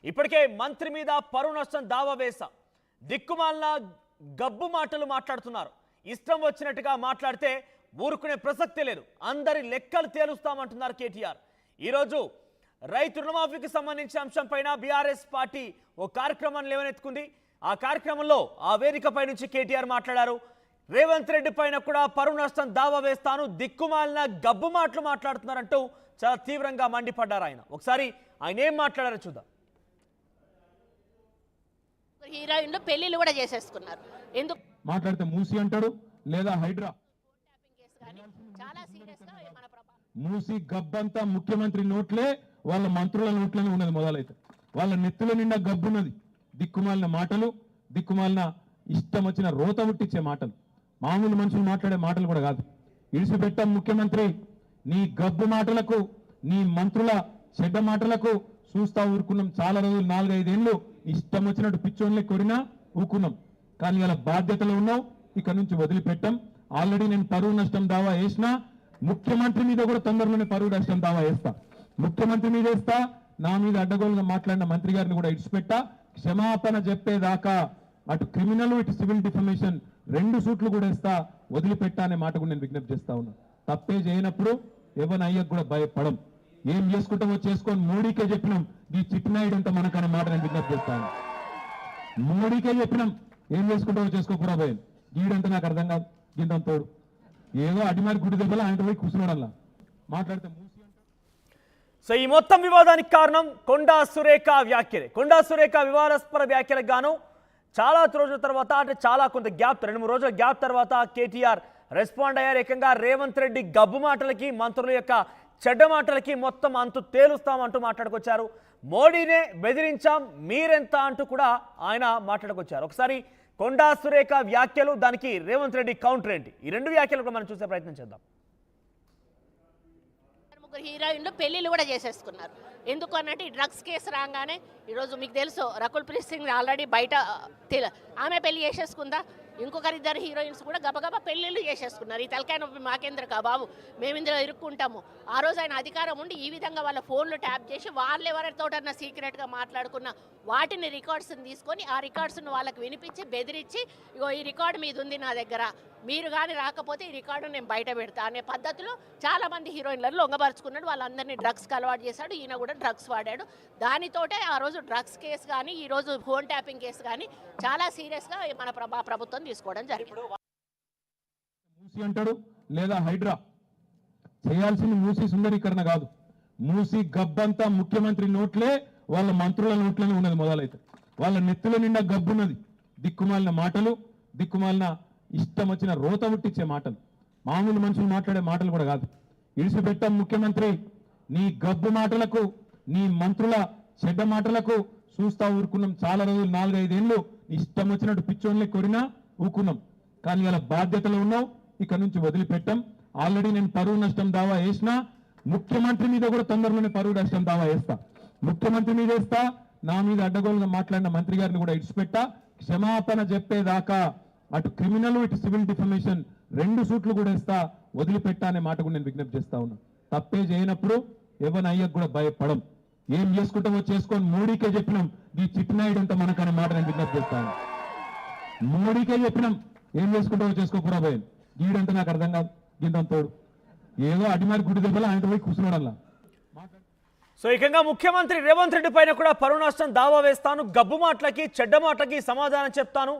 ఇప్పటికే మంత్రి మీద పరువు నష్టం దావా వేశా. దిక్కుమాలిన గబ్బు మాటలు మాట్లాడుతున్నారు. ఇష్టం వచ్చినట్టుగా మాట్లాడితే ఊరుకునే ప్రసక్తే లేదు. అందరి లెక్కలు తేలుస్తామంటున్నారు కేటీఆర్. ఈరోజు రైతు రుణమాఫీకి సంబంధించిన అంశంపైన బీఆర్ఎస్ పార్టీ ఓ కార్యక్రమాన్ని లేవనెత్తుకుంది. ఆ కార్యక్రమంలో ఆ వేదికపై నుంచి కేటీఆర్ మాట్లాడారు. రేవంత్ రెడ్డి పైన కూడా పరువు నష్టం దావా వేస్తాను, దిక్కుమాలిన గబ్బు మాటలు మాట్లాడుతున్నారంటూ చాలా తీవ్రంగా మండిపడ్డారు ఆయన. ఒకసారి ఆయన ఏం మాట్లాడారో చూద్దాం. హీరోయిన్లు పెళ్లిళ్ళు కూడా చేసేసుకున్నారు. ఎందుకు మాట్లాడితే మూసి అంటాడు లేదా హైడ్రా. మూసి గబ్బంతా ముఖ్యమంత్రి నోట్లే, వాళ్ళ మంత్రుల నోట్లోనే ఉన్నది. మొదలైతే వాళ్ళ నెత్తుల నిండా గబ్బున్నది. దిక్కుమాలిన మాటలు, దిక్కుమాలిన ఇష్టం వచ్చిన రోత ఉట్టించే మాటలు, మామూలు మనుషులు మాట్లాడే మాటలు కూడా కాదు. ఇడిసిపెట్టాం ముఖ్యమంత్రి, నీ గబ్బు మాటలకు, నీ మంత్రుల చెడ్డ మాటలకు చూస్తా ఊరుకున్నాం. చాలా రోజులు 4-5 ఏళ్ళు ఇష్టం వచ్చినట్టు పిచ్చోన్లే కొరినా ఊకున్నాం. కానీ ఇలా బాధ్యతలు ఉన్నావు, ఇక నుంచి వదిలిపెట్టాం. ఆల్రెడీ నేను పరువు నష్టం దావా వేసినా, ముఖ్యమంత్రి మీద కూడా తొందరలోనే పరువు నష్టం దావా వేస్తా. ముఖ్యమంత్రి మీద వేస్తా, నా మీద అడ్డగోలుగా మాట్లాడిన మంత్రి గారిని కూడా ఇడిచిపెట్టా. క్షమాపణ చెప్పేదాకా అటు క్రిమినల్ ఇటు సివిల్ డిఫమేషన్ 2 సూట్లు కూడా వేస్తా, వదిలిపెట్టా అనే మాట కూడా నేను విజ్ఞప్తి చేస్తా ఉన్నా. తప్పే చేయనప్పుడు ఎవరిని అయ్యకు కూడా భయపడం. ఏం చేసుకుంటామో చేసుకొని మోడీకే చెప్పినాం ఈ చిట్నాయుడు అంతా మనకనే మాట నేను విజ్ఞప్తి చేస్తాను. మోడీకే చెప్పినాం ఏం చేసుకుంటామో చేసుకోకురా భయం. గీడంతా నాకు అర్థం కాదు. గింతం తోడు ఏదో అడిమారి గుడి దెబ్బలు ఆయన పోయి కూర్చున్నాడల్లా మాట్లాడితే మూసి. సో ఈ మొత్తం వివాదానికి కారణం కొండా సురేఖ వ్యాఖ్యలే. కొండా సురేఖ వివాదాస్పద వ్యాఖ్యలకు గాను చాలా రోజుల తర్వాత, అంటే చాలా కొంత గ్యాప్, 2-3 రోజుల గ్యాప్ తర్వాత కేటీఆర్ రెస్పాండ్ అయ్యారు. ఏకంగా రేవంత్ రెడ్డి గబ్బు మాటలకి, మంత్రుల యొక్క చెడ్డ మాటలకి మొత్తం అంతు తేలుస్తామంటూ మాట్లాడుకొచ్చారు. మోడీనే బెదిరించాం మీరెంత అంటూ కూడా ఆయన మాట్లాడుకొచ్చారు. ఒకసారి కొండా సురేఖ వ్యాఖ్యలు, దానికి రేవంత్ రెడ్డి కౌంటర్ ఏంటి, ఈ 2 వ్యాఖ్యలు కూడా మనం చూసే ప్రయత్నం చేద్దాం. హీరోయిన్లు పెళ్లిళ్ళు కూడా చేసేసుకున్నారు. ఎందుకు అన్నట్టు ఈ డ్రగ్స్ కేసు రాగానే ఈరోజు మీకు తెలుసు రకుల్ ప్రీత్ సింగ్ ఆల్రెడీ బయట ఆమె పెళ్లి చేసేసుకుందా. ఇంకొకరిద్దరు హీరోయిన్స్ కూడా గబగబా పెళ్లిళ్ళు చేసేసుకున్నారు. ఈ తలకాయ నొప్పి మాకేంద్ర బాబు, మేము ఇందులో ఇరుక్కుంటాము. ఆ రోజు ఆయన అధికారం ఉండి ఈ విధంగా వాళ్ళ ఫోన్లు ట్యాప్ చేసి వాళ్ళు ఎవరితోటన్నా సీక్రెట్గా మాట్లాడుకున్న వాటిని రికార్డ్స్ని తీసుకొని ఆ రికార్డ్స్ను వాళ్ళకి వినిపించి బెదిరించి, ఇగో ఈ రికార్డు మీద ఉంది నా దగ్గర, మీరు కానీ రాకపోతే ఈ రికార్డు నేను బయట పెడతా అనే పద్ధతిలో చాలామంది హీరోయిన్లను లొంగబరుచుకున్నాడు. వాళ్ళందరినీ డ్రగ్స్కి అలవాటు చేశాడు. ఈయన కూడా డ్రగ్స్ వాడాడు. దానితోటే ఆ రోజు డ్రగ్స్ కేసు కానీ ఈరోజు ఫోన్ ట్యాపింగ్ కేసు కానీ చాలా సీరియస్గా మన ప్రభుత్వం తీసుకోవడం జరిగింది. మూసి అంటాడు లేదా హైడ్రా. చేయాల్సింది మూసి సుందరీకరణ కాదు. మూసి గబ్బంతా ముఖ్యమంత్రి నోట్లే, వాళ్ళ మంత్రుల నోట్లోనే ఉన్నది. మొదలైతే వాళ్ళ నెత్తుల నిండా గబ్బున్నది. దిక్కుమాలిన మాటలు, దిక్కుమాలిన ఇష్టం వచ్చిన రోత ఉట్టించే మాటలు, మామూలు మనుషులు మాట్లాడే మాటలు కూడా కాదు. ఇడిసిపెట్టాం ముఖ్యమంత్రి, నీ గబ్బు మాటలకు, నీ మంత్రుల చెడ్డ మాటలకు చూస్తా ఊరుకున్నాం. చాలా రోజులు 4-5 ఏళ్ళు ఇష్టం వచ్చినట్టు పిచ్చోన్లే కొరినా ఊకున్నాం. కానీ ఇలా బాధ్యతలు ఉన్నావు, ఇక నుంచి వదిలిపెట్టాం. ఆల్రెడీ నేను పరువు నష్టం దావా వేసినా, ముఖ్యమంత్రి మీద కూడా తొందరలోనే పరువు నష్టం దావా వేస్తా. ముఖ్యమంత్రి మీద వేస్తా, నా మీద అడ్డగోలుగా మాట్లాడిన మంత్రి గారిని కూడా ఇడిచిపెట్టా. క్షమాపణ చెప్పేదాకా అటు క్రిమినల్ ఇటు సివిల్ డిఫమేషన్ 2 సూట్లు కూడా వేస్తా, వదిలిపెట్టా అనే మాట కూడా నేను విజ్ఞప్తి చేస్తా ఉన్నా. తప్పే చేయనప్పుడు ఎవరిని అయ్యకు కూడా భయపడం. ఏం చేసుకుంటామో చేసుకొని మోడీకే చెప్పినాం ఈ చిట్నాయుడు అంతా మనకనే మాట నేను విజ్ఞప్తి చేస్తాను. మోడీకే చెప్పినాం ఏం చేసుకుంటామో చేసుకోకురా భయం. గీడంతా నాకు అర్థం కాదు. గింతం తోడు ఏదో అడిమారి గుడి దెబ్బలు ఆయన పోయి కూర్చున్నాడల్లా. సో ఏకంగా ముఖ్యమంత్రి రేవంత్ రెడ్డి పైన కూడా పరువు నష్టం దావా వేస్తాను, గబ్బు మాటలకి చెడ్డ మాటలకి సమాధానం చెప్తాను,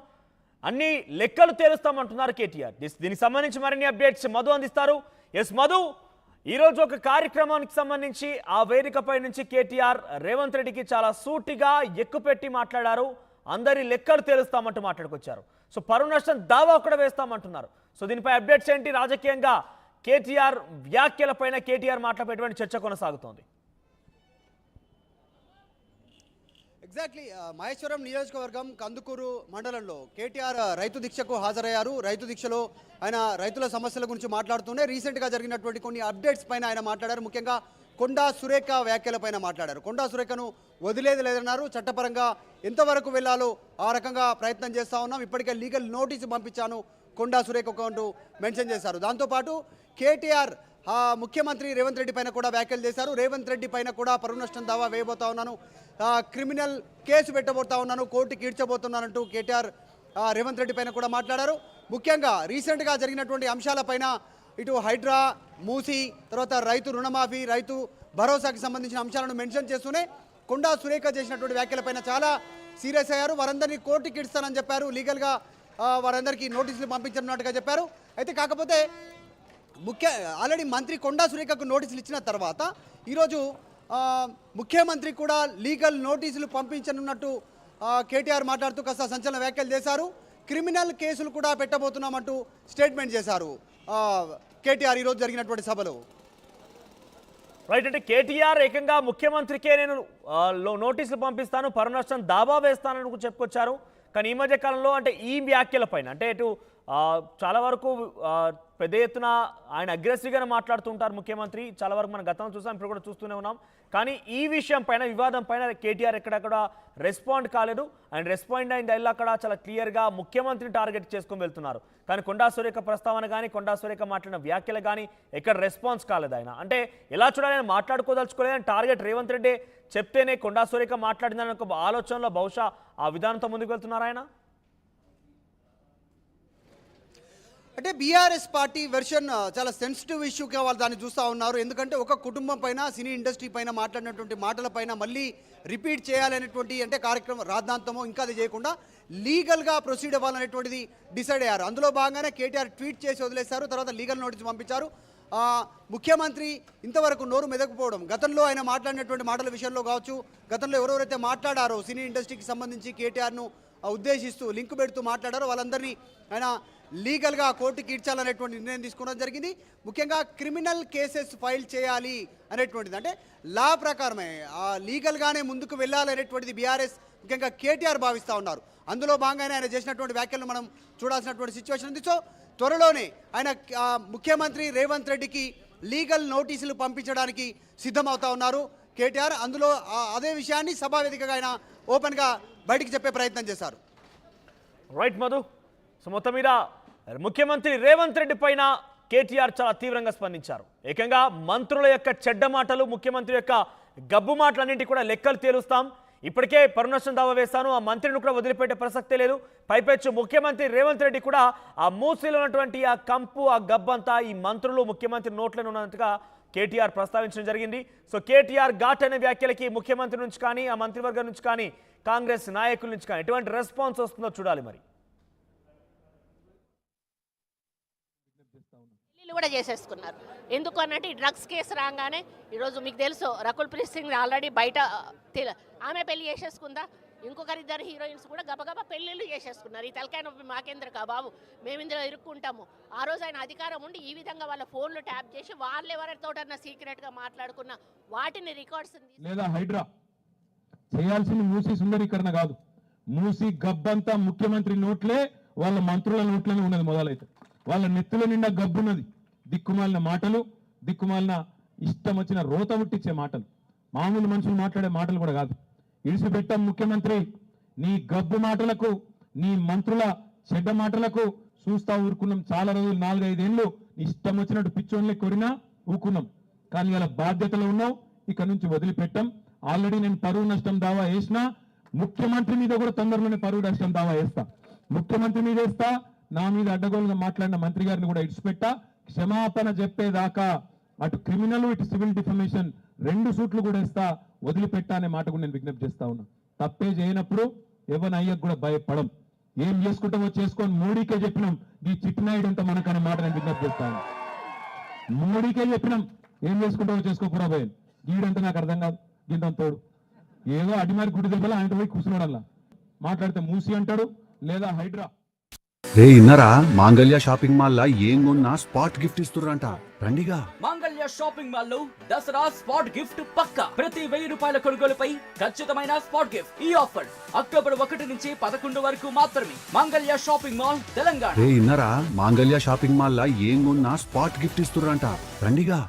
అన్ని లెక్కలు తేలుస్తామంటున్నారు కేటీఆర్. దీనికి సంబంధించి మరిన్ని అప్డేట్స్ మధు అందిస్తారు. ఎస్ మధు, ఈరోజు ఒక కార్యక్రమానికి సంబంధించి ఆ వేదికపై నుంచి కేటీఆర్ రేవంత్ రెడ్డికి చాలా సూటిగా ఎక్కుపెట్టి మాట్లాడారు. అందరి లెక్కలు తేలుస్తామంటూ మాట్లాడుకొచ్చారు. సో పరువు నష్టం దావా కూడా వేస్తామంటున్నారు. సో దీనిపై అప్డేట్స్ ఏంటి, రాజకీయంగా కేటీఆర్ వ్యాఖ్యలపైన కేటీఆర్ మాట్లాడేటువంటి చర్చ కొనసాగుతోంది. ఎగ్జాక్ట్లీ మహేశ్వరం నియోజకవర్గం కందుకూరు మండలంలో కేటీఆర్ రైతు దీక్షకు హాజరయ్యారు. రైతు దీక్షలో ఆయన రైతుల సమస్యల గురించి మాట్లాడుతూనే రీసెంట్గా జరిగినటువంటి కొన్ని అప్డేట్స్ పైన ఆయన మాట్లాడారు. ముఖ్యంగా కొండా సురేఖ వ్యాఖ్యలపైన మాట్లాడారు. కొండా సురేఖను వదిలేది లేదన్నారు. చట్టపరంగా ఎంతవరకు వెళ్లాలో ఆ రకంగా ప్రయత్నం చేస్తూ ఉన్నాం. ఇప్పటికే లీగల్ నోటీసు పంపించాను కొండా సురేఖ అకౌంట్ మెన్షన్ చేశారు. దాంతోపాటు కేటీఆర్ ముఖ్యమంత్రి రేవంత్ రెడ్డి పైన కూడా వ్యాఖ్యలు చేశారు. రేవంత్ రెడ్డి పైన కూడా పరువు నష్టం దావా వేయబోతా ఉన్నాను, క్రిమినల్ కేసు పెట్టబోతా ఉన్నాను, కోర్టుకి ఈడ్చబోతున్నానంటూ కేటీఆర్ రేవంత్ రెడ్డి పైన కూడా మాట్లాడారు. ముఖ్యంగా రీసెంట్గా జరిగినటువంటి అంశాలపైన ఇటు హైడ్రా, మూసి, తర్వాత రైతు రుణమాఫీ, రైతు భరోసాకి సంబంధించిన అంశాలను మెన్షన్ చేస్తూనే కొండా సురేఖ చేసినటువంటి వ్యాఖ్యలపైన చాలా సీరియస్ అయ్యారు. వారందరినీ కోర్టుకి ఇస్తానని చెప్పారు, లీగల్గా వారందరికీ నోటీసులు పంపించనున్నట్టుగా చెప్పారు. అయితే కాకపోతే ఆల్రెడీ మంత్రి కొండా సురేఖకు నోటీసులు ఇచ్చిన తర్వాత ఈరోజు ముఖ్యమంత్రి కూడా లీగల్ నోటీసులు పంపించనున్నట్టు కేటీఆర్ మాట్లాడుతూ కాస్త సంచలన వ్యాఖ్యలు చేశారు. క్రిమినల్ కేసులు కూడా పెట్టబోతున్నామంటూ స్టేట్మెంట్ చేశారు కేటీఆర్ ఈరోజు జరిగినటువంటి సభలో. రైట్, అంటే కేటీఆర్ ఏకంగా ముఖ్యమంత్రికే నేను నోటీసులు పంపిస్తాను, పరువు నష్టం దావా వేస్తానని చెప్పుకొచ్చారు. కానీ ఈ మధ్య కాలంలో అంటే ఈ వ్యాఖ్యల పైన అంటే ఇటు చాలా వరకు పెద్ద ఎత్తున ఆయన అగ్రెసివ్గానే మాట్లాడుతుంటారు ముఖ్యమంత్రి. చాలా వరకు మనం గతంలో చూసాం, ఇప్పుడు కూడా చూస్తూనే ఉన్నాం. కానీ ఈ విషయం పైన, వివాదం పైన కేటీఆర్ ఎక్కడెక్కడ రెస్పాండ్ కాలేదు. ఆయన రెస్పాండ్ అయింది అక్కడ చాలా క్లియర్గా ముఖ్యమంత్రిని టార్గెట్ చేసుకొని వెళ్తున్నారు. కానీ కొండా సురేఖ ప్రస్తావన కానీ, కొండా సురేఖ మాట్లాడిన వ్యాఖ్యలు కానీ ఎక్కడ రెస్పాన్స్ కాలేదు. ఆయన అంటే ఎలా చూడాలి, ఆయన మాట్లాడుకోదలుచుకోలేదని టార్గెట్ రేవంత్ రెడ్డి చెప్తేనే కొండా సురేఖ మాట్లాడిందని ఒక ఆలోచనలో బహుశా ఆ విధానంతో ముందుకు వెళ్తున్నారు ఆయన. అంటే బీఆర్ఎస్ పార్టీ వెర్షన్ చాలా సెన్సిటివ్ ఇష్యూగా వాళ్ళు దాన్ని చూస్తూ ఉన్నారు. ఎందుకంటే ఒక కుటుంబం పైన, సినీ ఇండస్ట్రీ పైన మాట్లాడినటువంటి మాటల పైన మళ్ళీ రిపీట్ చేయాలనేటువంటి అంటే కార్యక్రమం రాద్ధాంతమో ఇంకా అది చేయకుండా లీగల్గా ప్రొసీడ్ అవ్వాలనేటువంటిది డిసైడ్ అయ్యారు. అందులో భాగంగానే కేటీఆర్ ట్వీట్ చేసి వదిలేశారు, తర్వాత లీగల్ నోటీస్ పంపించారు. ముఖ్యమంత్రి ఇంతవరకు నోరు మెదకపోవడం, గతంలో ఆయన మాట్లాడినటువంటి మాటల విషయంలో కావచ్చు, గతంలో ఎవరెవరైతే మాట్లాడారో సినీ ఇండస్ట్రీకి సంబంధించి కేటీఆర్ను ఉద్దేశిస్తూ లింక్ పెడుతూ మాట్లాడారో వాళ్ళందరినీ ఆయన లీగల్గా కోర్టుకి ఈడ్చాలనేటువంటి నిర్ణయం తీసుకోవడం జరిగింది. ముఖ్యంగా క్రిమినల్ కేసెస్ ఫైల్ చేయాలి అనేటువంటిది, అంటే లా ప్రకారమే లీగల్గానే ముందుకు వెళ్ళాలనేటువంటిది బీఆర్ఎస్ ముఖ్యంగా కేటీఆర్ భావిస్తూ ఉన్నారు. అందులో భాగంగానే ఆయన చేసినటువంటి వ్యాఖ్యలను మనం చూడాల్సినటువంటి సిచ్యువేషన్ ఉంది. సో త్వరలోనే ఆయన ముఖ్యమంత్రి రేవంత్ రెడ్డికి లీగల్ నోటీసులు పంపించడానికి సిద్ధమవుతా ఉన్నారు కేటీఆర్. అందులో అదే విషయాన్ని సభావేదికగా ఆయన ఓపెన్గా బయటికి చెప్పే ప్రయత్నం చేశారు. రైట్ మధు, సో మొత్తం మీద ముఖ్యమంత్రి రేవంత్ రెడ్డి పైన కేటీఆర్ చాలా తీవ్రంగా స్పందించారు. ఏకంగా మంత్రుల యొక్క చెడ్డ మాటలు, ముఖ్యమంత్రి యొక్క గబ్బు మాటలన్నింటి కూడా లెక్కలు తేలుస్తాం, ఇప్పటికే పరువు నష్టం దావా వేస్తాను, ఆ మంత్రిని కూడా వదిలిపెట్టే ప్రసక్తే లేదు. పైపెచ్చు ముఖ్యమంత్రి రేవంత్ రెడ్డి కూడా ఆ మూసీలో ఉన్నటువంటి ఆ కంపు, ఆ గబ్బంతా ఈ మంత్రులు ముఖ్యమంత్రి నోట్లను ఉన్నట్టుగా కేటీఆర్ ప్రస్తావించడం జరిగింది. సో కేటీఆర్ ఘాట్ అనే వ్యాఖ్యలకి ముఖ్యమంత్రి నుంచి కానీ, ఆ మంత్రివర్గం నుంచి కానీ, కాంగ్రెస్ నాయకుల నుంచి కానీ ఎటువంటి రెస్పాన్స్ వస్తుందో చూడాలి. మరి కూడా చేసేసుకున్నారు. ఎందుకు అన్నట్టు ఈ డ్రగ్స్ కేసు రాగానే ఈరోజు మీకు తెలుసు రకుల్ ప్రీత్ సింగ్ ఆల్రెడీ బయట ఆమె పెళ్లి చేసేసుకుందా, ఇంకొకరిద్దరు హీరోయిన్స్ కూడా గబగబా పెళ్ళిళ్ళు చేసేసుకున్నారు. ఈ తలకాయ నొప్పి మాకేంద్రకా బాబు, మేము ఇందులో ఇరుక్కుంటాము. ఆ రోజు ఆయన అధికారం ఉండి ఈ విధంగా వాళ్ళ ఫోన్లు ట్యాప్ చేసి వాళ్ళు ఎవరితోటన్నా సీక్రెట్గా మాట్లాడుకున్న వాటిని రికార్డ్స్ లేదా హైడ్రా చేయాల్సింది మూసి సుందరీకరణ కాదు, మూసి గబ్బంతా ముఖ్యమంత్రి నోట్లే, వాళ్ళ మంత్రుల నోట్లనే ఉన్నది. మొదలైతే వాళ్ళ నెత్తుల నిండా గబ్బున్నది. దిక్కుమాలిన మాటలు, దిక్కుమాలిన ఇష్టం వచ్చిన రోత ముట్టించే మాటలు, మామూలు మనుషులు మాట్లాడే మాటలు కూడా కాదు. ఇడిసిపెట్టాం ముఖ్యమంత్రి, నీ గబ్బు మాటలకు, నీ మంత్రుల చెడ్డ మాటలకు చూస్తా ఊరుకున్నాం. చాలా రోజులు 4-5 ఏళ్ళు ఇష్టం వచ్చినట్టు పిచ్చోన్లే కొరినా ఊరుకున్నాం. కానీ ఇలా బాధ్యతలు ఉన్నావు, ఇక నుంచి వదిలిపెట్టాం. ఆల్రెడీ నేను పరువు నష్టం దావా వేసినా, ముఖ్యమంత్రి మీద కూడా తొందరలోనే పరువు నష్టం దావా వేస్తా. ముఖ్యమంత్రి మీద వేస్తా, నా మీద అడ్డగోలుగా మాట్లాడిన మంత్రి గారిని కూడా ఇడిచిపెట్టా. క్షమాపణ చెప్పేదాకా అటు క్రిమినల్, ఇటు సివిల్ డిఫమేషన్ 2 సూట్లు కూడా ఇస్తా, వదిలిపెట్టా అనే మాట కూడా నేను విజ్ఞప్తి చేస్తా ఉన్నా. తప్పే చేయనప్పుడు ఎవరిని అయ్యకు కూడా భయపడం. ఏం చేసుకుంటామో చేసుకొని మోడీకే చెప్పినాం, ఈ చిట్నాయుడు అంతా మనకనే మాట నేను విజ్ఞప్తి చేస్తాను. మోడీకే చెప్పినాం, ఏం చేసుకుంటామో చేసుకోకురా భయం. గీడంతా నాకు అర్థం కాదు, గింతం తోడు ఏదో అడిమారి గుడి దెబ్బలు ఆయన పోయి కూర్చున్నాడల్లా. మాట్లాడితే మూసి అంటాడు, లేదా హైడ్రా. రే ఇన్నరా, మాంగళ్య షాపింగ్ మాల్ లా ఏం కొన్నా స్పాట్ గిఫ్ట్ ఇస్తుర్రంట, రండిగా. మాంగళ్య షాపింగ్ మాల్ లో దసరా స్పాట్ గిఫ్ట్ పక్కా. ప్రతి 1000 రూపాయల కొనుగోలుపై ఖచ్చితమైన స్పాట్ గిఫ్ట్. ఈ ఆఫర్ అక్టోబర్ 1 నుంచి 11 వరకు మాత్రమే. మాంగళ్య షాపింగ్ మాల్, తెలంగాణ. రే ఇన్నరా, మాంగళ్య షాపింగ్ మాల్ లా ఏం కొన్నా స్పాట్ గిఫ్ట్ ఇస్తుర్రంట, రండిగా.